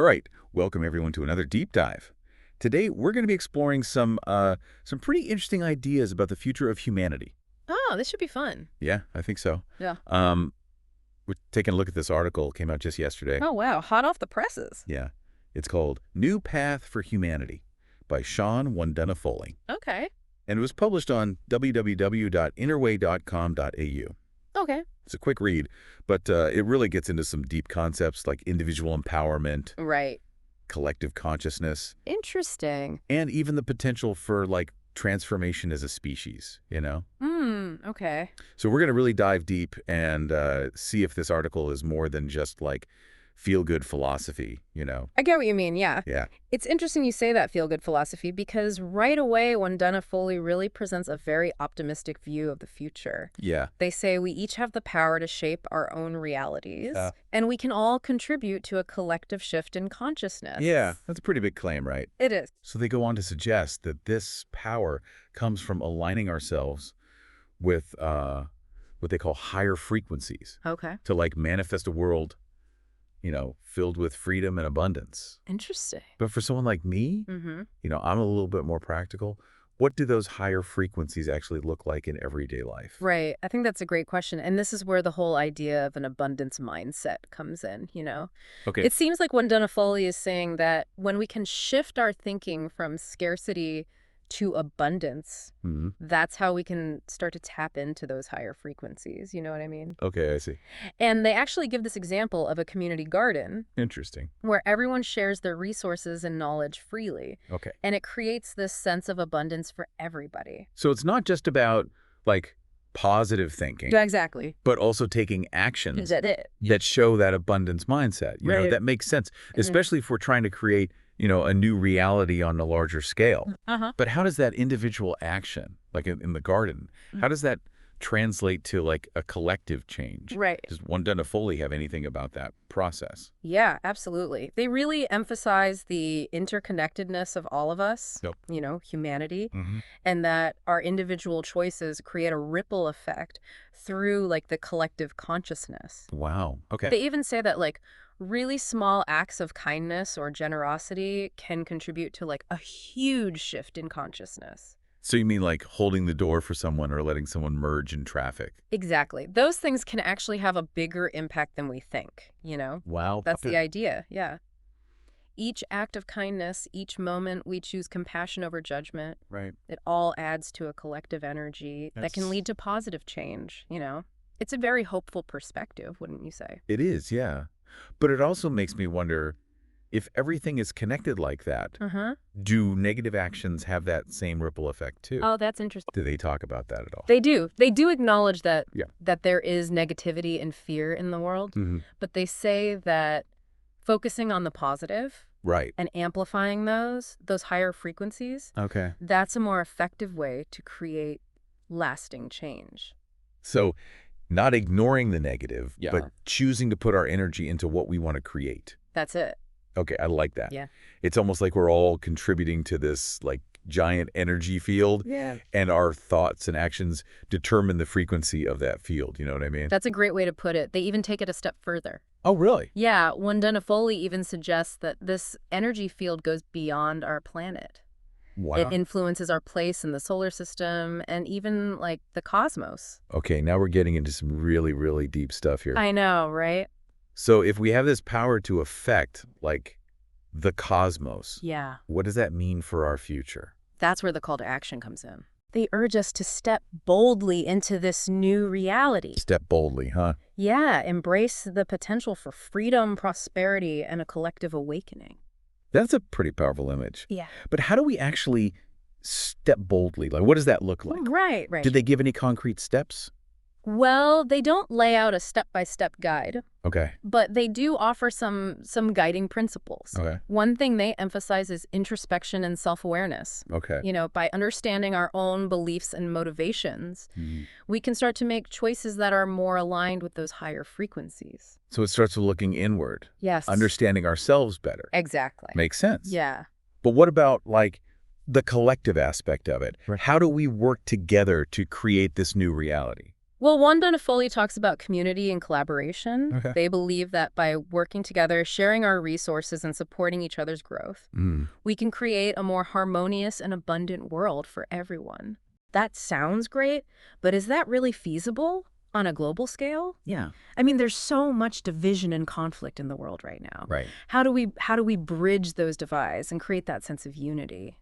All right, welcome everyone to another deep dive. Today we're going to be exploring some pretty interesting ideas about the future of humanity. Oh, this should be fun. Yeah, I think so. Yeah. We're taking a look at this article. It came out just yesterday. Oh, wow. Hot off the presses. Yeah, it's called "New Path for Humanity" by Shawn Wondunna Foley, Okay. and it was published on www.innerway.com.au. Okay. It's a quick read, but it really gets into some deep concepts like individual empowerment, Right. collective consciousness, Interesting. and even the potential for like transformation as a species, Okay. So we're going to really dive deep and see if this article is more than just like feel-good philosophy. I get what you mean, yeah. Yeah. It's interesting you say that feel-good philosophy because right away Wondunna Foley really presents a very optimistic view of the future. Yeah. They say we each have the power to shape our own realities, and we can all contribute to a collective shift in consciousness. Yeah, that's a pretty big claim, right? It is. So they go on to suggest that this power comes from aligning ourselves with what they call higher frequencies Okay. to like manifest a world, filled with freedom and abundance. Interesting. But for someone like me, Mm-hmm. I'm a little bit more practical. What do those higher frequencies actually look like in everyday life? Right. I think that's a great question. And this is where the whole idea of an abundance mindset comes in. Okay. It seems like Wondunna Foley is saying that when we can shift our thinking from scarcity to abundance, Mhm. that's how we can start to tap into those higher frequencies. You know what I mean? Okay, I see. And they actually give this example of a community garden Interesting. where everyone shares their resources and knowledge freely. Okay. And it creates this sense of abundance for everybody. So it's not just about like positive thinking, Exactly. but also taking actions Is that it? that show that abundance mindset. Right. That makes sense, especially if we're trying to create, a new reality on a larger scale. Uh-huh. But how does that individual action, like in the garden, how does that translate to like a collective change? Right. Does Wondunna Foley have anything about that process? Yeah, absolutely. They really emphasize the interconnectedness of all of us, Yep. Humanity, Mm-hmm. and that our individual choices create a ripple effect through like the collective consciousness. Wow. Okay. They even say that like really small acts of kindness or generosity can contribute to like a huge shift in consciousness. So you mean like holding the door for someone or letting someone merge in traffic? Exactly. Those things can actually have a bigger impact than we think, Wow. That's the idea, yeah. Each act of kindness, each moment we choose compassion over judgment, Right. it all adds to a collective energy that can lead to positive change, It's a very hopeful perspective, wouldn't you say? It is, yeah. But it also makes me wonder if everything is connected like that, Uh-huh. do negative actions have that same ripple effect too? Oh, that's interesting. Do they talk about that at all? They do. They do acknowledge that Yeah. that there is negativity and fear in the world, Mm-hmm. but they say that focusing on the positive Right. and amplifying those higher frequencies, Okay. that's a more effective way to create lasting change. So not ignoring the negative, Yeah. but choosing to put our energy into what we want to create. That's it. Okay, I like that. Yeah. It's almost like we're all contributing to this like giant energy field, Yeah. and our thoughts and actions determine the frequency of that field. You know what I mean? That's a great way to put it. They even take it a step further. Oh, really? Yeah, Wondunna Foley even suggests that this energy field goes beyond our planet. Wow. It influences our place in the solar system and even like the cosmos. Okay, now we're getting into some really, really deep stuff here. I know, right? So if we have this power to affect, like, the cosmos, Yeah. what does that mean for our future? That's where the call to action comes in. They urge us to step boldly into this new reality. Step boldly, huh? Yeah, embrace the potential for freedom, prosperity, and a collective awakening. That's a pretty powerful image. Yeah. But how do we actually step boldly? Like, what does that look like? Right. Did they give any concrete steps? Well, they don't lay out a step-by-step guide, Okay. but they do offer some guiding principles. Okay. One thing they emphasize is introspection and self-awareness. Okay. By understanding our own beliefs and motivations, Mhm. we can start to make choices that are more aligned with those higher frequencies. So it starts with looking inward, Yes. understanding ourselves better. Exactly. Makes sense. Yeah. But what about, like, the collective aspect of it? How do we work together to create this new reality? Well, Wondunna Foley talks about community and collaboration. Okay. They believe that by working together, sharing our resources, and supporting each other's growth, Mm. we can create a more harmonious and abundant world for everyone. That sounds great, but is that really feasible on a global scale? Yeah. I mean, there's so much division and conflict in the world right now. Right. How do we bridge those divides and create that sense of unity?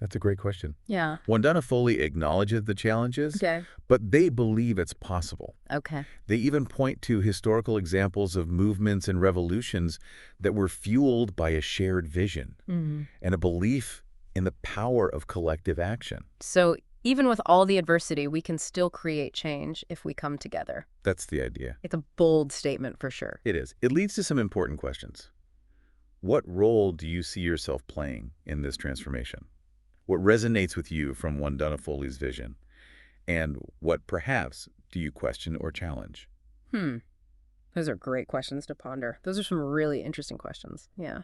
That's a great question. Yeah. Wondunna Foley acknowledges the challenges, Okay. but they believe it's possible. Okay. They even point to historical examples of movements and revolutions that were fueled by a shared vision Mm-hmm. and a belief in the power of collective action. So even with all the adversity, we can still create change if we come together. That's the idea. It's a bold statement for sure. It is. It leads to some important questions. What role do you see yourself playing in this transformation? What resonates with you from Wondunna Foley's vision? And what perhaps do you question or challenge? Those are great questions to ponder. Those are some really interesting questions. Yeah.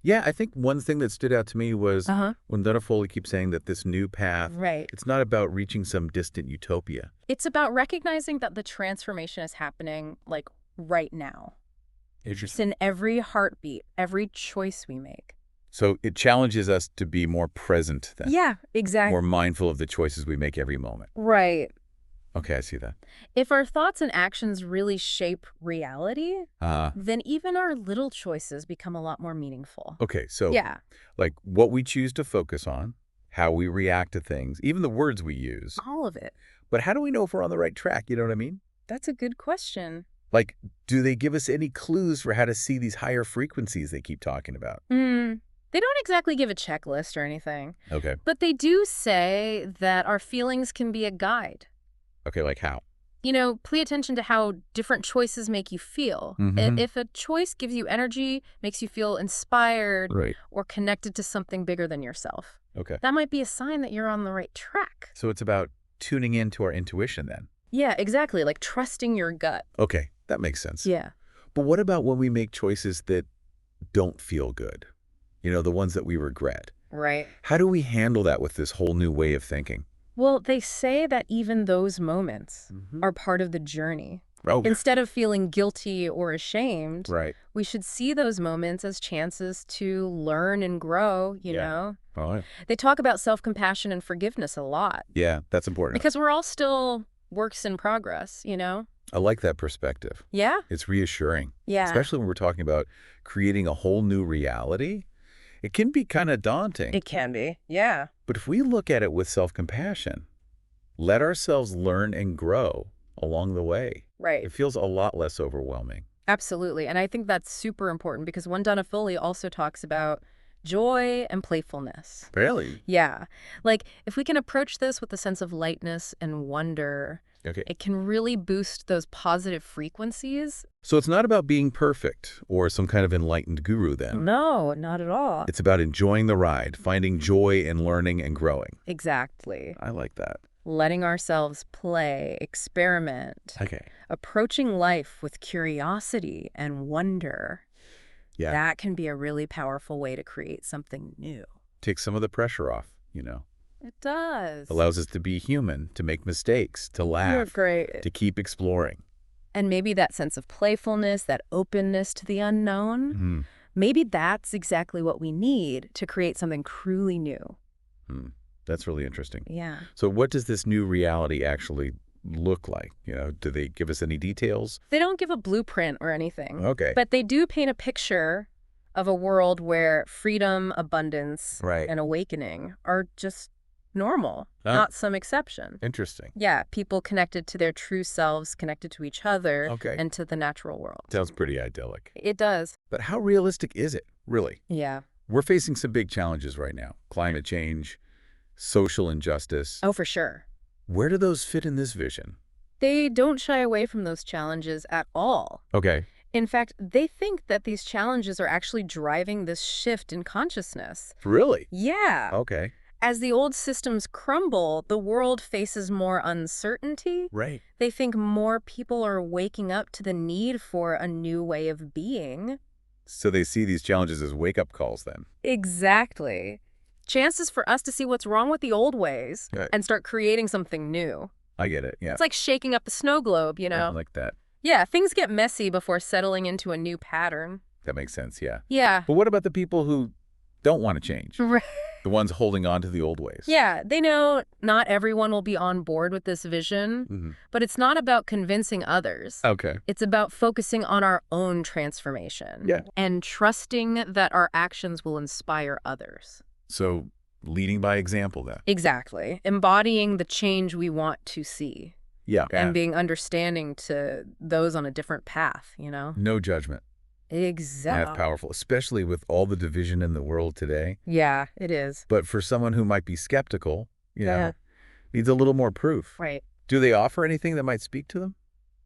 Yeah, I think one thing that stood out to me was Uh-huh. Wondunna Foley keeps saying that this new path, Right. it's not about reaching some distant utopia. It's about recognizing that the transformation is happening, like, right now. It's in every heartbeat, every choice we make. So it challenges us to be more present then, Yeah, exactly. more mindful of the choices we make every moment. Right. Okay, I see that. If our thoughts and actions really shape reality, Uh, then even our little choices become a lot more meaningful. okay, so Yeah. like what we choose to focus on, how we react to things, even the words we use. All of it. But how do we know if we're on the right track? You know what I mean? That's a good question. Like, do they give us any clues for how to see these higher frequencies they keep talking about? They don't exactly give a checklist or anything, Okay. but they do say that our feelings can be a guide. Okay, like how? Pay attention to how different choices make you feel. Mhm. If a choice gives you energy, makes you feel inspired Right. or connected to something bigger than yourself, Okay. that might be a sign that you're on the right track. So it's about tuning into our intuition then. Yeah, exactly. Like trusting your gut. Okay, that makes sense. Yeah. But what about when we make choices that don't feel good? You know, the ones that we regret. Right. How do we handle that with this whole new way of thinking? Well, they say that even those moments Mhm. are part of the journey. Oh, Instead of feeling guilty or ashamed, right. we should see those moments as chances to learn and grow, you Yeah. know? Oh, yeah. They talk about self-compassion and forgiveness a lot Yeah, that's important. because we're all still works in progress. I like that perspective. Yeah? It's reassuring, Yeah. especially when we're talking about creating a whole new reality. It can be kind of daunting, It can be. Yeah. but if we look at it with self-compassion, let ourselves learn and grow along the way, Right. it feels a lot less overwhelming. Absolutely. And I think that's super important because Wondunna Foley also talks about joy and playfulness. Really? Yeah. Like, if we can approach this with a sense of lightness and wonder, Okay. it can really boost those positive frequencies. So it's not about being perfect or some kind of enlightened guru then. No, not at all. It's about enjoying the ride, finding joy in learning and growing. Exactly. I like that. Letting ourselves play, experiment, Okay. approaching life with curiosity and wonder. Yeah. That can be a really powerful way to create something new. Take some of the pressure off, you know. It does. Allows us to be human, to make mistakes, to laugh, You're great. to keep exploring. And maybe that sense of playfulness, that openness to the unknown, Hmm. maybe that's exactly what we need to create something truly new. That's really interesting. Yeah. So what does this new reality actually look like? You know, do they give us any details? They don't give a blueprint or anything, Okay. but they do paint a picture of a world where freedom, abundance, Right. and awakening are just normal, Huh. not some exception. Interesting. Yeah, people connected to their true selves, connected to each other, Okay. and to the natural world. Sounds pretty idyllic. It does. But how realistic is it, really? Yeah. We're facing some big challenges right now. Climate change, social injustice. Oh, for sure. Where do those fit in this vision? They don't shy away from those challenges at all. Okay. In fact, they think that these challenges are actually driving this shift in consciousness. Really? Yeah. Okay. As the old systems crumble, the world faces more uncertainty. Right. They think more people are waking up to the need for a new way of being. So they see these challenges as wake-up calls then. Exactly. Chances for us to see what's wrong with the old ways Right. and start creating something new. I get it. Yeah. It's like shaking up the snow globe, you I know? like that. Yeah, things get messy before settling into a new pattern. That makes sense. Yeah. Yeah. But what about the people who don't want to change? Right. The ones holding on to the old ways? Yeah, they know not everyone will be on board with this vision, but it's not about convincing others. Okay. It's about focusing on our own transformation. Yeah. And trusting that our actions will inspire others. So leading by example then. Exactly. Embodying the change we want to see. Yeah. And being understanding to those on a different path, you know? No judgment. Exactly. That's powerful, especially with all the division in the world today. Yeah, it is. But for someone who might be skeptical, Yeah. needs a little more proof. Right. Do they offer anything that might speak to them?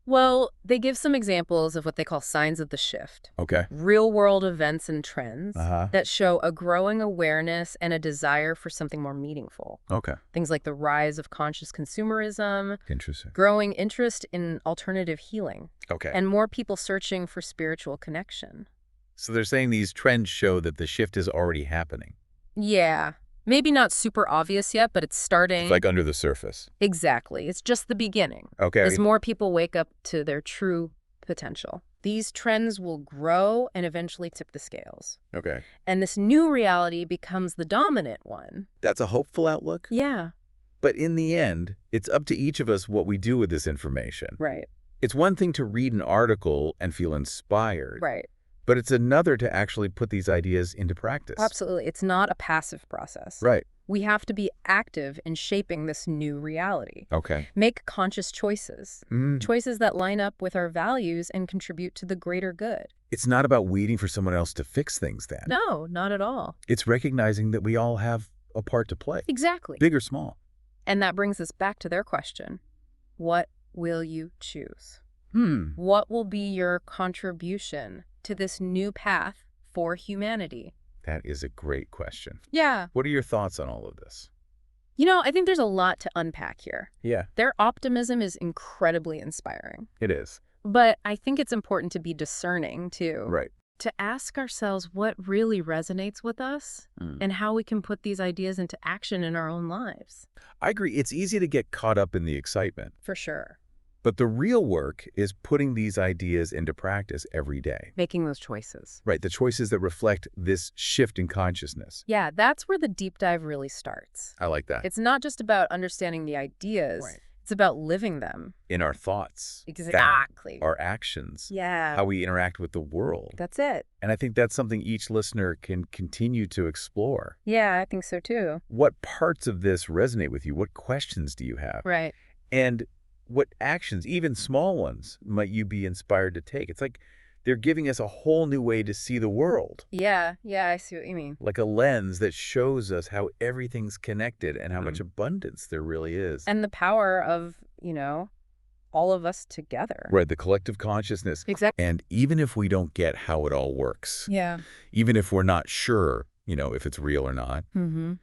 Well, they give some examples of what they call signs of the shift. Okay. Real-world events and trends Uh-huh. that show a growing awareness and a desire for something more meaningful. Okay. Things like the rise of conscious consumerism, Interesting. growing interest in alternative healing, Okay. and more people searching for spiritual connection. So they're saying these trends show that the shift is already happening. Yeah. Maybe not super obvious yet, but it's starting. It's like under the surface. Exactly. It's just the beginning. Okay. As more people wake up to their true potential. These trends will grow and eventually tip the scales. Okay. And this new reality becomes the dominant one. That's a hopeful outlook. Yeah. But in the end, it's up to each of us what we do with this information. Right. It's one thing to read an article and feel inspired. Right. But it's another to actually put these ideas into practice. Absolutely. It's not a passive process. Right. We have to be active in shaping this new reality. Okay. Make conscious choices. Choices that line up with our values and contribute to the greater good. It's not about waiting for someone else to fix things then. No, not at all. It's recognizing that we all have a part to play. Exactly. Big or small. And that brings us back to their question. What will you choose? Hmm. What will be your contribution to this new path for humanity? That is a great question. Yeah. What are your thoughts on all of this? You know, I think there's a lot to unpack here. Yeah, Their optimism is incredibly inspiring. it is. But I think it's important to be discerning, too. Right. To ask ourselves what really resonates with us and how we can put these ideas into action in our own lives. I agree. It's easy to get caught up in the excitement. For sure. But the real work is putting these ideas into practice every day. Making those choices. Right, the choices that reflect this shift in consciousness. Yeah, that's where the deep dive really starts. I like that. It's not just about understanding the ideas. Right. It's about living them. In our thoughts. Exactly. Our actions. Yeah. How we interact with the world. That's it. And I think that's something each listener can continue to explore. Yeah, I think so too. What parts of this resonate with you? What questions do you have? Right. And what actions, even small ones, might you be inspired to take? It's like they're giving us a whole new way to see the world. Yeah, I see what you mean. Like a lens that shows us how everything's connected and how much abundance there really is. And the power of, all of us together. Right, the collective consciousness. Exactly. And even if we don't get how it all works, Yeah. even if we're not sure, if it's real or not, Mm-hmm.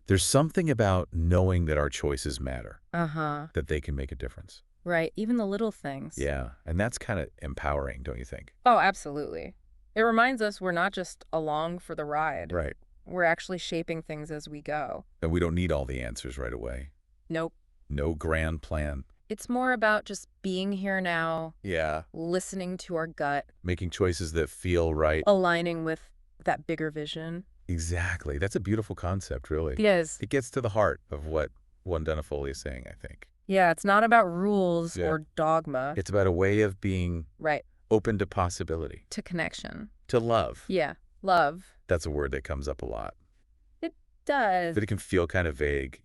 there's something about knowing that our choices matter, Uh-huh. that they can make a difference. Right. Even the little things. Yeah, and that's kind of empowering, don't you think? Oh, absolutely. It reminds us we're not just along for the ride. Right. We're actually shaping things as we go. And we don't need all the answers right away. Nope. No grand plan. It's more about just being here now, Yeah. listening to our gut, Making choices that feel right. aligning with that bigger vision. Exactly. That's a beautiful concept, really. Yes. It gets to the heart of what Wondunna Foley is saying, I think. Yeah, it's not about rules Yeah. or dogma. It's about a way of being Right. open to possibility, To connection. to love. Yeah. Love. That's a word that comes up a lot. It does. But it can feel kind of vague,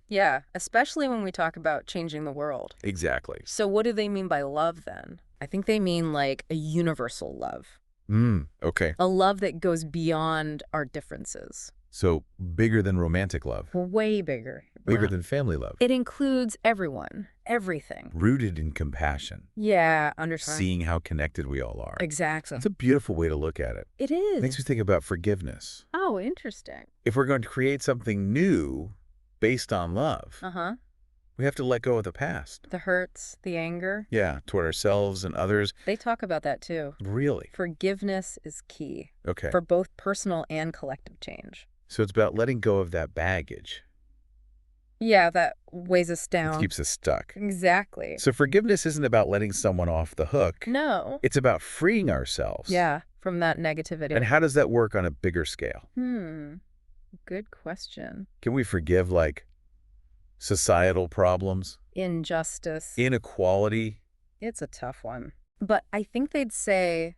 Yeah, especially when we talk about changing the world. Exactly. So what do they mean by love then? I think they mean like a universal love. Okay. A love that goes beyond our differences. So bigger than romantic love. Way bigger. Bigger than family love. It includes everyone, everything. Rooted in compassion. Yeah, understand. Seeing how connected we all are. Exactly. It's a beautiful way to look at it. It is. Makes me think about forgiveness. Oh, interesting. If we're going to create something new based on love, Uh-huh. we have to let go of the past. The hurts, the anger. Yeah, toward ourselves and others. They talk about that too. Really? Forgiveness is key Okay. for both personal and collective change. So it's about letting go of that baggage. Yeah, that weighs us It down. keeps us stuck. Exactly. So forgiveness isn't about letting someone off the hook. No. It's about freeing ourselves. Yeah, from that negativity. And how does that work on a bigger scale? Good question. Can we forgive, like, societal problems, Injustice. inequality? It's a tough one. But I think they'd say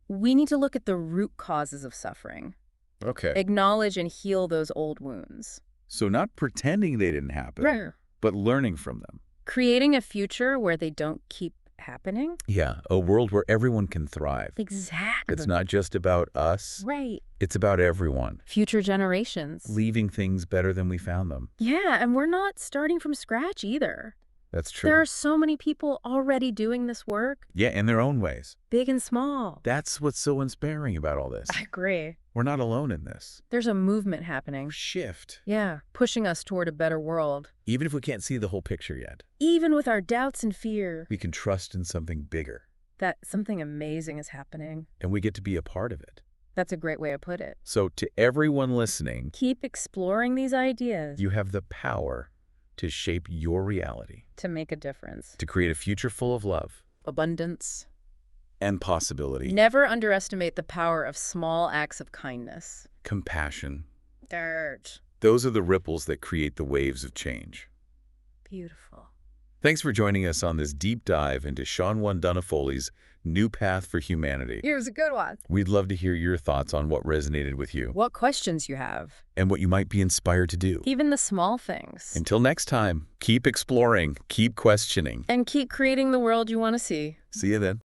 we need to look at the root causes of suffering, Okay. acknowledge and heal those old wounds. So not pretending they didn't happen, Right. but learning from them. Creating a future where they don't keep happening. Yeah, a world where everyone can thrive. Exactly. It's not just about us. Right. It's about everyone. Future generations. Leaving things better than we found them. Yeah, and we're not starting from scratch either. That's true. There are so many people already doing this work, Yeah, in their own ways. big and small. That's what's so inspiring about all this. I agree. We're not alone in this. There's a movement happening. Shift. Yeah, pushing us toward a better world. Even if we can't see the whole picture yet, Even with our doubts and fear we can trust in something bigger, that something amazing is happening. and we get to be a part of it. That's a great way to put it. So to everyone listening, Keep exploring these ideas you have the power to shape your reality, to make a difference. to create a future full of love Abundance. and possibility, Never underestimate the power of small acts of kindness. compassion. Dirt. Those are the ripples that create the waves of change. Beautiful. Thanks for joining us on this deep dive into Shawn Wondunna Foley's New Path for Humanity. It was a good one. We'd love to hear your thoughts on what resonated with you What questions you have. and what you might be inspired to do. Even the small things. Until next time, keep exploring, keep questioning. And keep creating the world you want to see. See you then.